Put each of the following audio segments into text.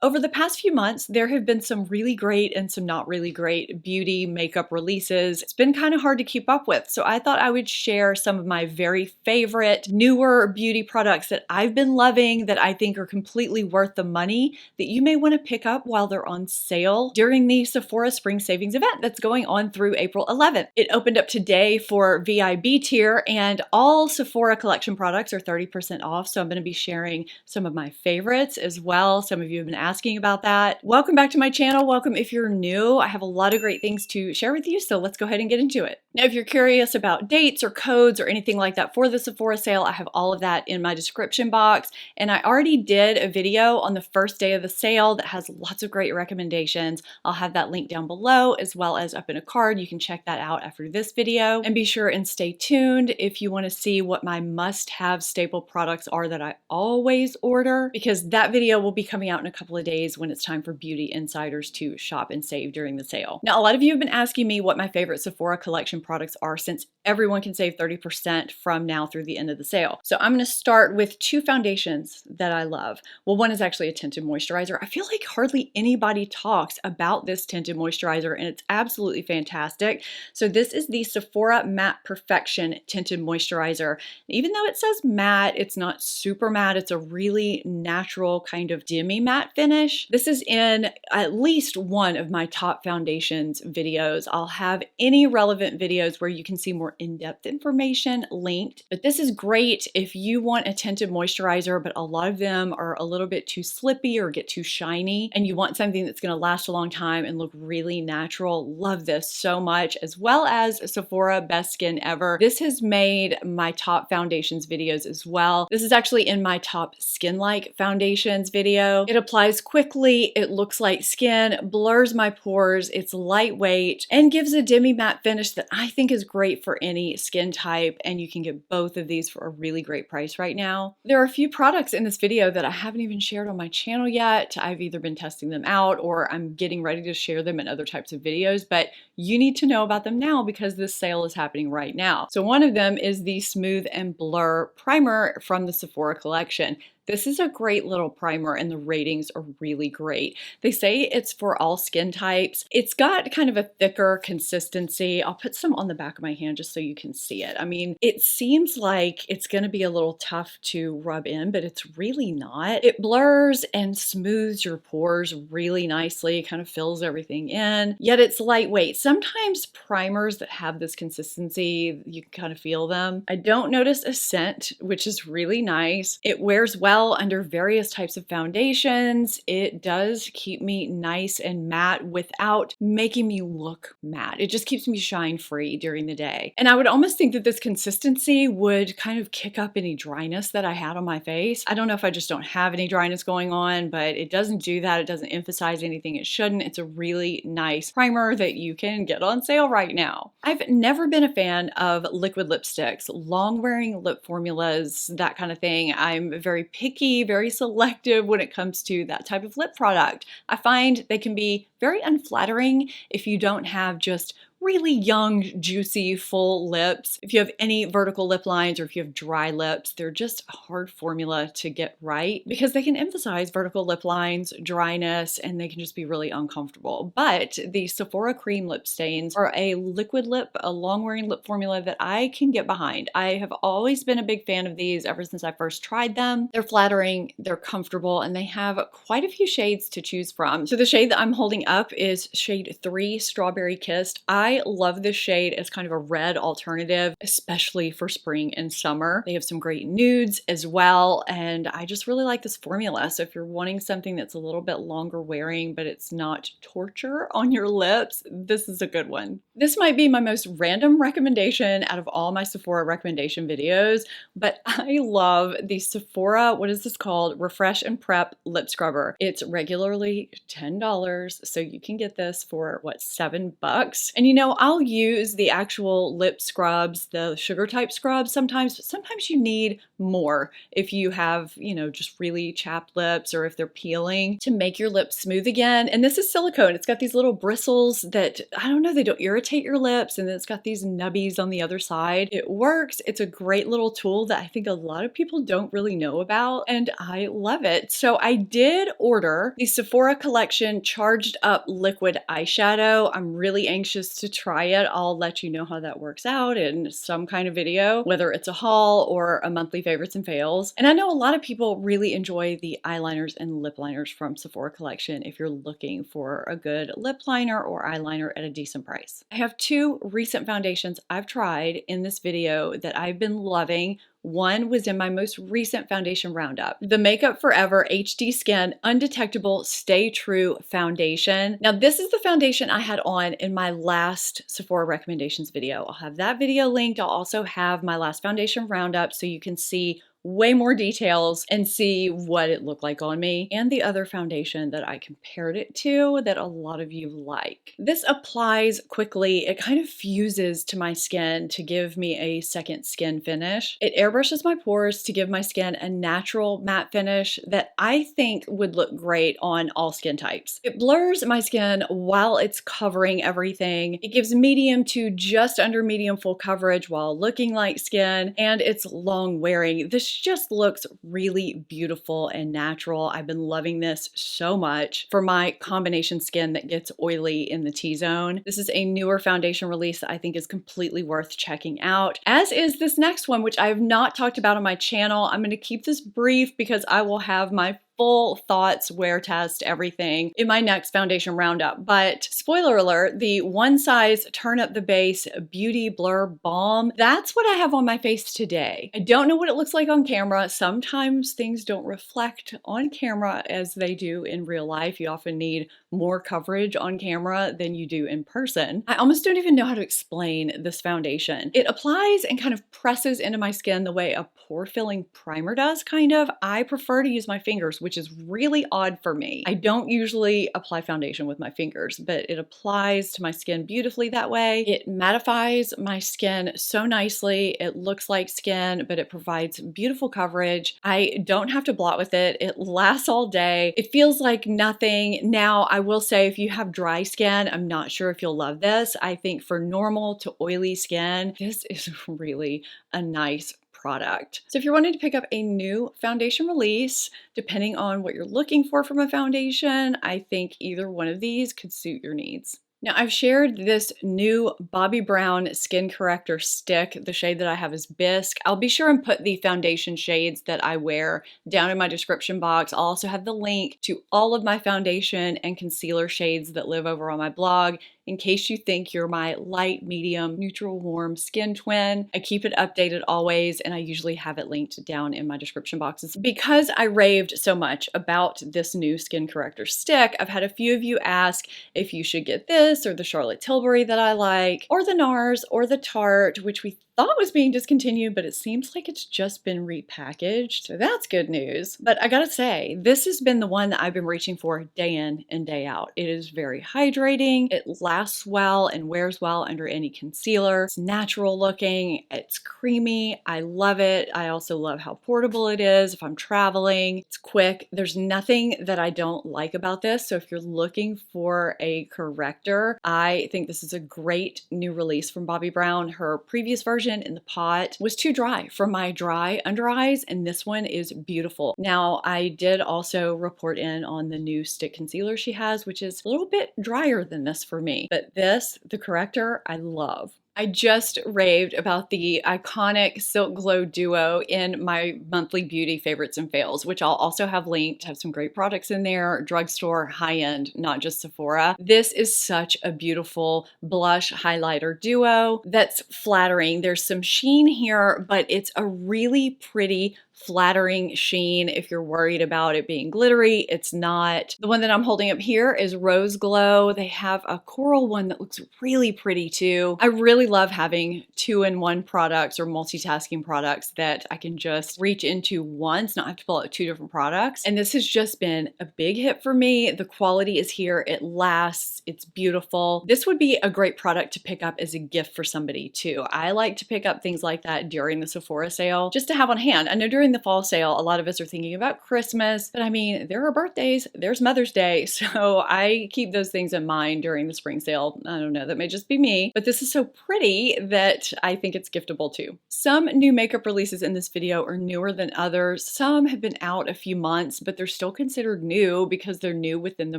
Over the past few months, there have been some really great and some not really great beauty makeup releases. It's been kind of hard to keep up with, so I thought I would share some of my very favorite newer beauty products that I've been loving that I think are completely worth the money that you may want to pick up while they're on sale during the Sephora Spring Savings event that's going on through April 11th. It opened up today for VIB tier, and all Sephora collection products are 30% off, so I'm going to be sharing some of my favorites as well. Some of you have been asking about that. Welcome back to my channel. Welcome if you're new. I have a lot of great things to share with you, so let's go ahead and get into it. Now, if you're curious about dates or codes or anything like that for the Sephora sale, I have all of that in my description box. And I already did a video on the first day of the sale that has lots of great recommendations. I'll have that link down below as well as up in a card. You can check that out after this video. And be sure and stay tuned if you want to see what my must-have staple products are that I always order, because that video will be coming out in a couple of days when it's time for beauty insiders to shop and save during the sale. Now, a lot of you have been asking me what my favorite Sephora collection products are, since everyone can save 30% from now through the end of the sale. So I'm going to start with two foundations that I love. Well, one is actually a tinted moisturizer. I feel like hardly anybody talks about this tinted moisturizer, and it's absolutely fantastic. So this is the Sephora Matte Perfection Tinted Moisturizer. Even though it says matte, it's not super matte. It's a really natural kind of demi-matte finish. This is in at least one of my top foundations videos. I'll have any relevant videos where you can see more in-depth information linked, but this is great if you want a tinted moisturizer, but a lot of them are a little bit too slippy or get too shiny, and you want something that's going to last a long time and look really natural. Love this so much, as well as Sephora Best Skin Ever. This has made my top foundations videos as well. This is actually in my top skin-like foundations video. It applies quickly, it looks like skin, blurs my pores, it's lightweight, and gives a demi-matte finish that I think is great for any skin type, and you can get both of these for a really great price right now. There are a few products in this video that I haven't even shared on my channel yet. I've either been testing them out or I'm getting ready to share them in other types of videos, but you need to know about them now because this sale is happening right now. So one of them is the Smooth and Blur Primer from the Sephora collection. This is a great little primer and the ratings are really great. They say it's for all skin types. It's got kind of a thicker consistency. I'll put some on the back of my hand just so you can see it. I mean, it seems like it's going to be a little tough to rub in, but it's really not. It blurs and smooths your pores really nicely, kind of fills everything in, yet it's lightweight. Sometimes primers that have this consistency, you can kind of feel them. I don't notice a scent, which is really nice. It wears well under various types of foundations. It does keep me nice and matte without making me look matte. It just keeps me shine free during the day. And I would almost think that this consistency would kind of kick up any dryness that I had on my face. I don't know if I just don't have any dryness going on, but it doesn't do that. It doesn't emphasize anything it shouldn't. It's a really nice primer that you can get on sale right now. I've never been a fan of liquid lipsticks, long-wearing lip formulas, that kind of thing. I'm very picky, very selective when it comes to that type of lip product. I find they can be very unflattering if you don't have just really young, juicy, full lips. If you have any vertical lip lines or if you have dry lips, they're just a hard formula to get right because they can emphasize vertical lip lines, dryness, and they can just be really uncomfortable. But the Sephora Cream Lip Stains are a liquid lip, a long-wearing lip formula that I can get behind. I have always been a big fan of these ever since I first tried them. They're flattering, they're comfortable, and they have quite a few shades to choose from. So the shade that I'm holding up is shade 3, Strawberry Kissed. I love this shade as kind of a red alternative, especially for spring and summer. They have some great nudes as well, and I just really like this formula. So if you're wanting something that's a little bit longer wearing, but it's not torture on your lips, this is a good one. This might be my most random recommendation out of all my Sephora recommendation videos, but I love the Sephora, what is this called? Refresh and Prep Lip Scrubber. It's regularly $10, so you can get this for, what, $7? And you I'll use the actual lip scrubs, the sugar type scrubs sometimes, but sometimes you need more if you have, just really chapped lips or if they're peeling to make your lips smooth again. And this is silicone. It's got these little bristles that, I don't know, they don't irritate your lips. And then it's got these nubbies on the other side. It works. It's a great little tool that I think a lot of people don't really know about, and I love it. So I did order the Sephora collection Charged Up Liquid Eyeshadow. I'm really anxious to try it. I'll let you know how that works out in some kind of video, whether it's a haul or a monthly favorites and fails. And I know a lot of people really enjoy the eyeliners and lip liners from Sephora collection if you're looking for a good lip liner or eyeliner at a decent price. I have two recent foundations I've tried in this video that I've been loving. One was in my most recent foundation roundup, the Makeup Forever HD Skin Undetectable Stay True Foundation. Now, this is the foundation I had on in my last Sephora recommendations video. I'll have that video linked. I'll also have my last foundation roundup so you can see way more details and see what it looked like on me, and the other foundation that I compared it to that a lot of you like. This applies quickly. It kind of fuses to my skin to give me a second skin finish. It airbrushes my pores to give my skin a natural matte finish that I think would look great on all skin types. It blurs my skin while it's covering everything. It gives medium to just under medium full coverage while looking like skin, and it's long wearing. This just looks really beautiful and natural. I've been loving this so much for my combination skin that gets oily in the T-zone. This is a newer foundation release that I think is completely worth checking out, as is this next one, which I have not talked about on my channel. I'm going to keep this brief because I will have my full thoughts, wear test, everything in my next foundation roundup. But spoiler alert, the One Size Turn Up the Base Beauty Blur Balm, that's what I have on my face today. I don't know what it looks like on camera. Sometimes things don't reflect on camera as they do in real life. You often need more coverage on camera than you do in person. I almost don't even know how to explain this foundation. It applies and kind of presses into my skin the way a pore filling primer does, kind of. I prefer to use my fingers, which is really odd for me. I don't usually apply foundation with my fingers, but it applies to my skin beautifully that way. It mattifies my skin so nicely. It looks like skin, but it provides beautiful coverage. I don't have to blot with it. It lasts all day. It feels like nothing. Now, I will say if you have dry skin, I'm not sure if you'll love this. I think for normal to oily skin, this is really a nice product. So if you're wanting to pick up a new foundation release, depending on what you're looking for from a foundation, I think either one of these could suit your needs. Now, I've shared this new Bobbi Brown Skin Corrector Stick. The shade that I have is Bisque. I'll be sure and put the foundation shades that I wear down in my description box. I'll also have the link to all of my foundation and concealer shades that live over on my blog, in case you think you're my light, medium, neutral, warm skin twin. I keep it updated always, and I usually have it linked down in my description boxes. Because I raved so much about this new Skin Corrector Stick, I've had a few of you ask if you should get this or the Charlotte Tilbury that I like, or the NARS or the Tarte, which we thought was being discontinued, but it seems like it's just been repackaged. So that's good news. But I gotta say, this has been the one that I've been reaching for day in and day out. It is very hydrating. It lasts well and wears well under any concealer. It's natural looking. It's creamy. I love it. I also love how portable it is if I'm traveling. It's quick. There's nothing that I don't like about this. So if you're looking for a corrector, I think this is a great new release from Bobbi Brown. Her previous version in the pot was too dry for my dry under eyes, and this one is beautiful. Now, I did also report in on the new stick concealer she has, which is a little bit drier than this for me, but this, the corrector, I love. I just raved about the iconic Silk Glow Duo in my monthly beauty favorites and fails, which I'll also have linked. Have some great products in there, drugstore, high-end, not just Sephora. This is such a beautiful blush highlighter duo that's flattering. There's some sheen here, but it's a really pretty flattering sheen. If you're worried about it being glittery, it's not. The one that I'm holding up here is Rose Glow. They have a coral one that looks really pretty too. I really love having two-in-one products or multitasking products that I can just reach into once, not have to pull out two different products. And this has just been a big hit for me. The quality is here. It lasts. It's beautiful. This would be a great product to pick up as a gift for somebody too. I like to pick up things like that during the Sephora sale just to have on hand. I know during the fall sale, a lot of us are thinking about Christmas, but I mean, there are birthdays, there's Mother's Day. So I keep those things in mind during the spring sale. I don't know, that may just be me, but this is so pretty that I think it's giftable too. Some new makeup releases in this video are newer than others. Some have been out a few months, but they're still considered new because they're new within the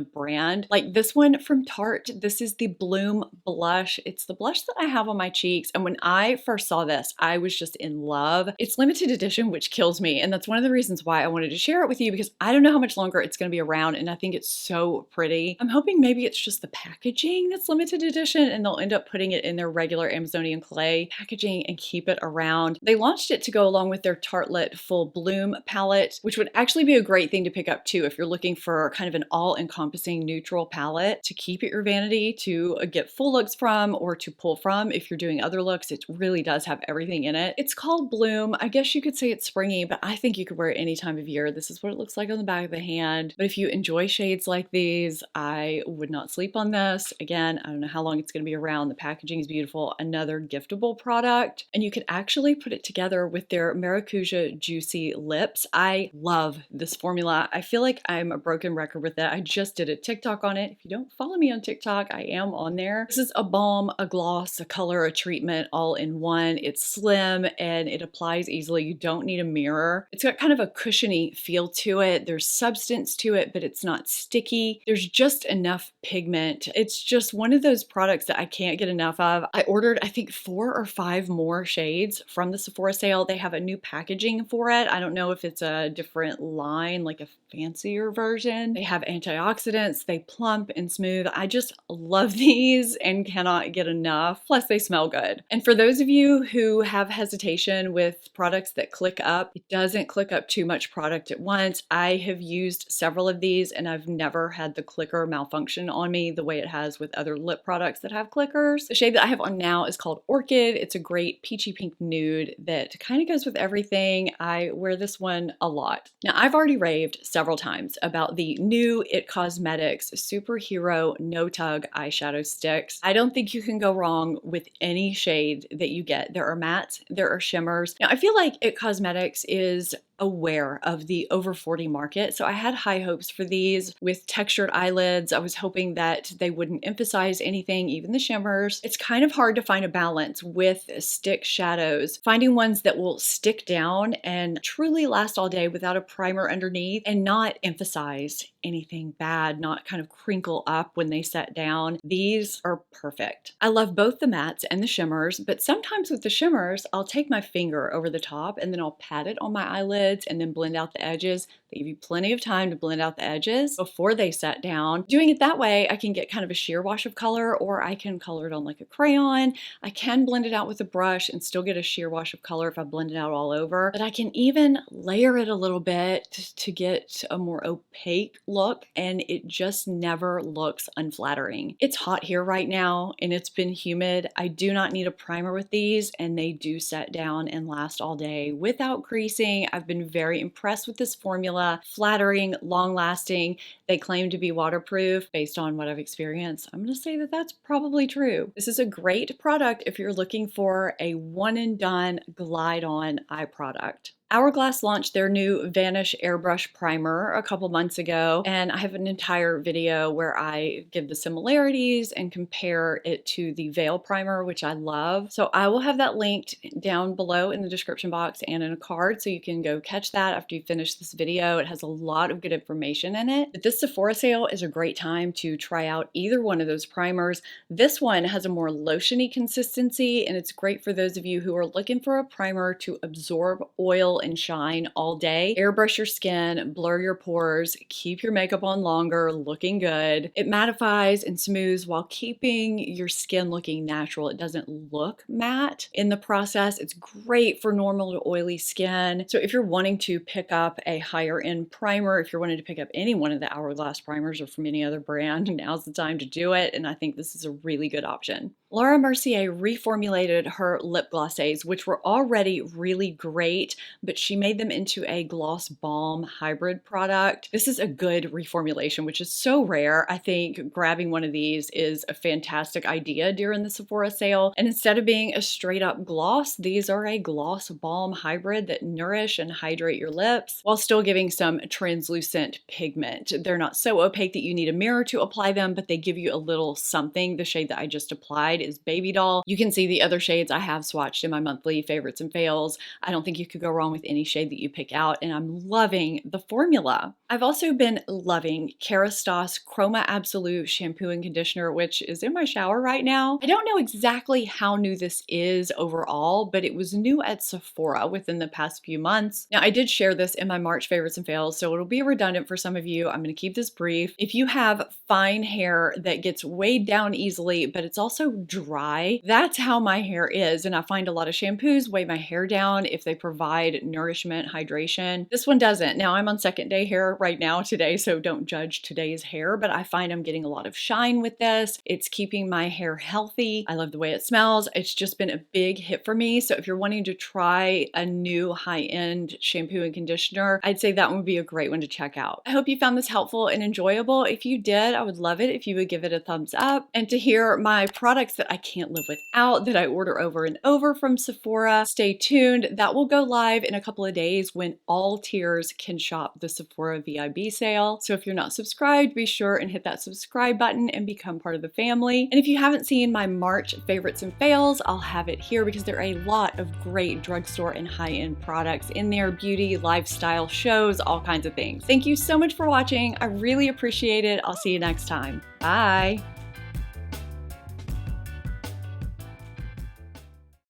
brand. Like this one from Tarte, this is the Bloom blush. It's the blush that I have on my cheeks. And when I first saw this, I was just in love. It's limited edition, which kills me. And that's one of the reasons why I wanted to share it with you, because I don't know how much longer it's going to be around. And I think it's so pretty. I'm hoping maybe it's just the packaging that's limited edition and they'll end up putting it in their regular Amazonian clay packaging and keep it around. They launched it to go along with their Tartelette Full Bloom palette, which would actually be a great thing to pick up too if you're looking for kind of an all-encompassing neutral palette to keep at your vanity, to get full looks from or to pull from. If you're doing other looks, it really does have everything in it. It's called Bloom. I guess you could say it's springy, but I think you could wear it any time of year. This is what it looks like on the back of the hand. But if you enjoy shades like these, I would not sleep on this. Again, I don't know how long it's going to be around. The packaging is beautiful. Another giftable product. And you could actually put it together with their Maracuja Juicy Lips. I love this formula. I feel like I'm a broken record with it. I just did a TikTok on it. If you don't follow me on TikTok, I am on there. This is a balm, a gloss, a color, a treatment all in one. It's slim and it applies easily. You don't need a mirror. It's got kind of a cushiony feel to it. There's substance to it, but it's not sticky. There's just enough pigment. It's just one of those products that I can't get enough of. I ordered, I think, 4 or 5 more shades from the Sephora sale. They have a new packaging for it. I don't know if it's a different line, like a fancier version. They have antioxidants. They plump and smooth. I just love these and cannot get enough. Plus, they smell good. And for those of you who have hesitation with products that click up, it doesn't click up too much product at once. I have used several of these and I've never had the clicker malfunction on me the way it has with other lip products that have clickers. The shade that I have on now is called Orchid. It's a great peachy pink nude that kind of goes with everything. I wear this one a lot. Now, I've already raved several times about the new IT Cosmetics Superhero No Tug eyeshadow sticks. I don't think you can go wrong with any shade that you get. There are mattes, there are shimmers. Now, I feel like IT Cosmetics is aware of the over 40 market. So I had high hopes for these with textured eyelids. I was hoping that they wouldn't emphasize anything, even the shimmers. It's kind of hard to find a balance with stick shadows, finding ones that will stick down and truly last all day without a primer underneath and not emphasize anything bad, not kind of crinkle up when they set down. These are perfect. I love both the mattes and the shimmers, but sometimes with the shimmers, I'll take my finger over the top and then I'll pat it on my eyelids and then blend out the edges. They give you plenty of time to blend out the edges before they set down. Doing it that way, I can get kind of a sheer wash of color, or I can color it on like a crayon. I can blend it out with a brush and still get a sheer wash of color if I blend it out all over. But I can even layer it a little bit to get a more opaque look, and it just never looks unflattering. It's hot here right now and it's been humid. I do not need a primer with these, and they do set down and last all day without creasing. I've been very impressed with this formula. Flattering, long lasting. They claim to be waterproof based on what I've experienced. I'm going to say that that's probably true. This is a great product if you're looking for a one and done glide on eye product. Hourglass launched their new Vanish Airbrush Primer a couple months ago, and I have an entire video where I give the similarities and compare it to the Veil Primer, which I love. So I will have that linked down below in the description box and in a card, so you can go catch that after you finish this video. It has a lot of good information in it. But this This Sephora sale is a great time to try out either one of those primers. This one has a more lotiony consistency, and it's great for those of you who are looking for a primer to absorb oil and shine all day, airbrush your skin, blur your pores, keep your makeup on longer, looking good. It mattifies and smooths while keeping your skin looking natural. It doesn't look matte in the process. It's great for normal to oily skin. So if you're wanting to pick up a higher end primer, if you're wanting to pick up any one of the Hourglass primers or from any other brand, now's the time to do it, and I think this is a really good option. Laura Mercier reformulated her lip glosses, which were already really great, but she made them into a gloss balm hybrid product. This is a good reformulation, which is so rare. I think grabbing one of these is a fantastic idea during the Sephora sale. And instead of being a straight up gloss, these are a gloss balm hybrid that nourish and hydrate your lips while still giving some translucent pigment. They're not so opaque that you need a mirror to apply them, but they give you a little something. The shade that I just applied is Baby Doll. You can see the other shades I have swatched in my monthly favorites and fails. I don't think you could go wrong with any shade that you pick out, and I'm loving the formula. I've also been loving Kerastase Chroma Absolute shampoo and conditioner, which is in my shower right now. I don't know exactly how new this is overall, but it was new at Sephora within the past few months. Now, I did share this in my March favorites and fails, so it'll be redundant for some of you. I'm going to keep this brief. If you have fine hair that gets weighed down easily, but it's also dry, that's how my hair is. And I find a lot of shampoos weigh my hair down if they provide nourishment, hydration. This one doesn't. Now, I'm on second day hair right now today, so don't judge today's hair, but I find I'm getting a lot of shine with this. It's keeping my hair healthy. I love the way it smells. It's just been a big hit for me. So if you're wanting to try a new high-end shampoo and conditioner, I'd say that one would be a great one to check out. I hope you found this helpful and enjoyable. If you did, I would love it if you would give it a thumbs up. And to hear my products that I can't live without, that I order over and over from Sephora, stay tuned. That will go live in a couple of days when all tiers can shop the Sephora VIB sale. So if you're not subscribed, be sure and hit that subscribe button and become part of the family. And if you haven't seen my March favorites and fails, I'll have it here because there are a lot of great drugstore and high-end products in there, beauty, lifestyle, shows, all kinds of things. Thank you so much for watching. I really appreciate it. I'll see you next time. Bye.